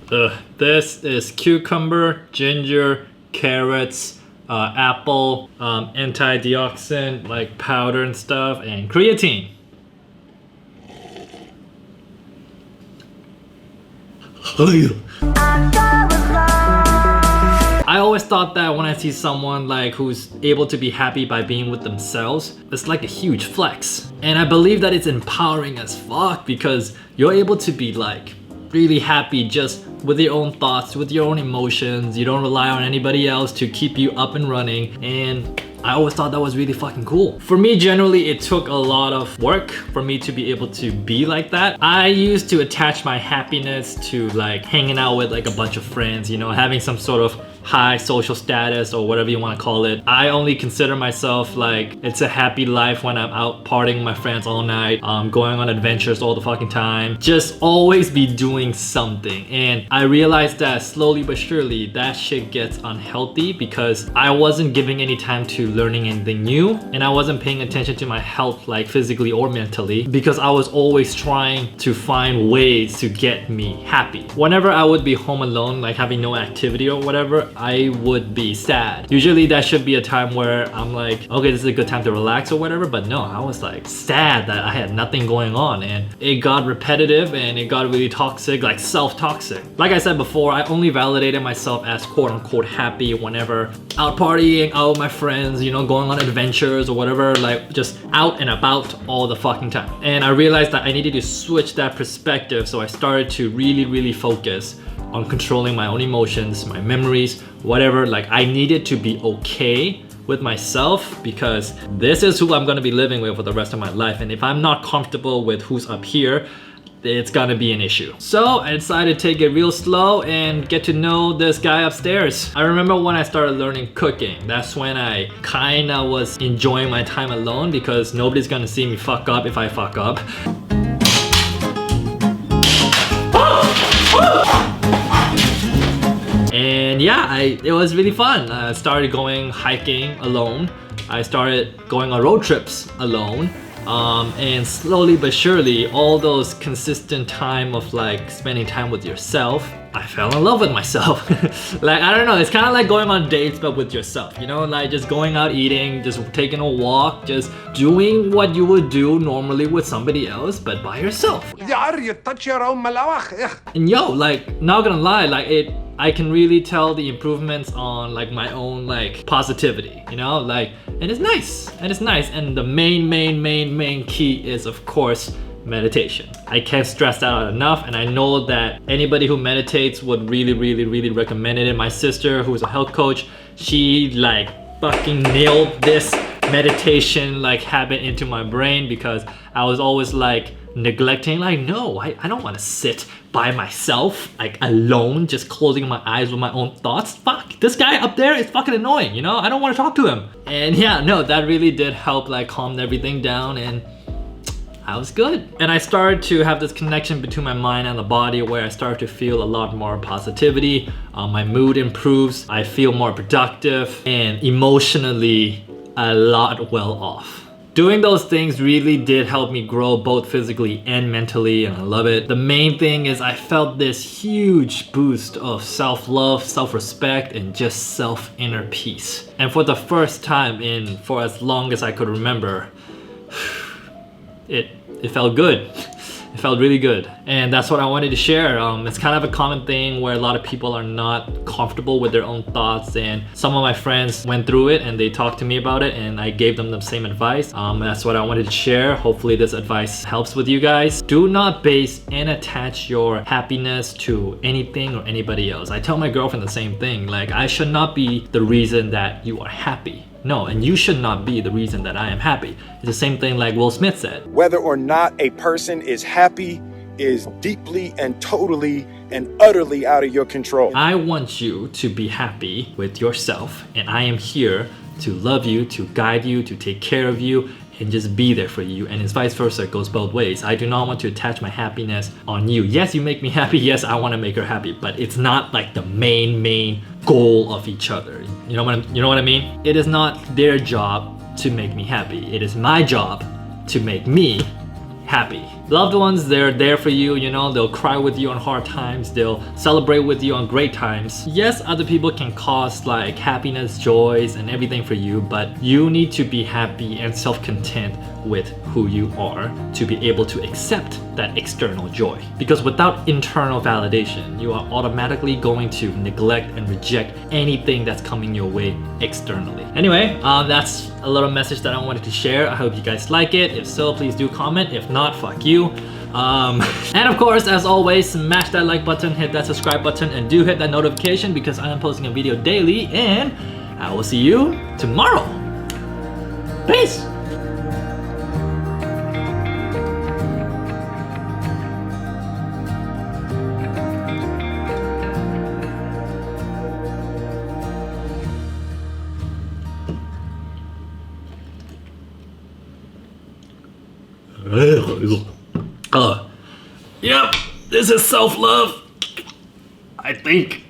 This is cucumber, ginger, carrots, apple, antioxidant like powder and stuff, and creatine. I always thought that when I see someone like who's able to be happy by being with themselves, it's like a huge flex. And I believe that it's empowering as fuck because you're able to be like really happy just with your own thoughts, with your own emotions. You don't rely on anybody else to keep you up and running, and I always thought that was really fucking cool. For me, generally, it took a lot of work for me to be able to be like that. I used to attach my happiness to like hanging out with like a bunch of friends, you know, having some sort of high social status or whatever you want to call it. I only consider myself like it's a happy life when I'm out partying with my friends all night, going on adventures all the fucking time, just always be doing something. And I realized that slowly but surely that shit gets unhealthy because I wasn't giving any time to learning anything new, and I wasn't paying attention to my health like physically or mentally because I was always trying to find ways to get me happy. Whenever I would be home alone, like having no activity or whatever, I would be sad. Usually that should be a time where I'm like, okay, this is a good time to relax or whatever, but no, I was like sad that I had nothing going on, and it got repetitive and it got really toxic, like self-toxic. Like I said before, I only validated myself as quote-unquote happy whenever out partying, out with my friends, you know, going on adventures or whatever, like just out and about all the fucking time. And I realized that I needed to switch that perspective, so I started to really focus on controlling my own emotions, my memories, whatever. Like I needed to be okay with myself because this is who I'm gonna be living with for the rest of my life. And if I'm not comfortable with who's up here, it's gonna be an issue. So I decided to take it real slow and get to know this guy upstairs. I remember when I started learning cooking, that's when I kinda was enjoying my time alone because nobody's gonna see me fuck up if I fuck up. And yeah, it was really fun. I started going hiking alone. I started going on road trips alone. And slowly but surely, all those consistent time of like spending time with yourself, I fell in love with myself. Like, I don't know, it's kind of like going on dates but with yourself, you know, like just going out eating, just taking a walk, just doing what you would do normally with somebody else but by yourself. And yo, like, not gonna lie, like I can really tell the improvements on like my own like positivity, you know, like, and it's nice, and the main key is of course meditation. I can't stress that out enough, and I know that anybody who meditates would really recommend it. And my sister, who's a health coach, she like fucking nailed this meditation like habit into my brain because I was always like neglecting, like, no, I don't want to sit by myself, like alone, just closing my eyes with my own thoughts. Fuck, this guy up there is fucking annoying, you know? I don't want to talk to him. And yeah, no, that really did help like calm everything down, and I was good. And I started to have this connection between my mind and the body where I started to feel a lot more positivity. My mood improves, I feel more productive, and emotionally a lot well off. Doing those things really did help me grow both physically and mentally, and I love it. The main thing is I felt this huge boost of self-love, self-respect, and just self-inner peace. And for the first time for as long as I could remember, it felt good. It felt really good. And that's what I wanted to share. It's kind of a common thing where a lot of people are not comfortable with their own thoughts, and some of my friends went through it and they talked to me about it, and I gave them the same advice. That's what I wanted to share. Hopefully this advice helps with you guys. Do not base and attach your happiness to anything or anybody else. I tell my girlfriend the same thing. Like, I should not be the reason that you are happy. No, and you should not be the reason that I am happy. It's the same thing like Will Smith said. Whether or not a person is happy is deeply and totally and utterly out of your control. I want you to be happy with yourself, and I am here to love you, to guide you, to take care of you, and just be there for you. And it's vice versa, it goes both ways. I do not want to attach my happiness on you. Yes, you make me happy. Yes, I want to make her happy, but it's not like the main goal of each other. You know what I mean? It is not their job to make me happy. It is my job to make me happy. Loved ones, they're there for you, you know, they'll cry with you on hard times, they'll celebrate with you on great times. Yes, other people can cause like happiness, joys, and everything for you, but you need to be happy and self-content with who you are to be able to accept that external joy. Because without internal validation, you are automatically going to neglect and reject anything that's coming your way externally. Anyway, that's a little message that I wanted to share. I hope you guys like it. If so, please do comment. If not, fuck you. And of course, as always, smash that like button, hit that subscribe button, and do hit that notification because I am posting a video daily, and I will see you tomorrow. Peace! Yep, this is self-love, I think.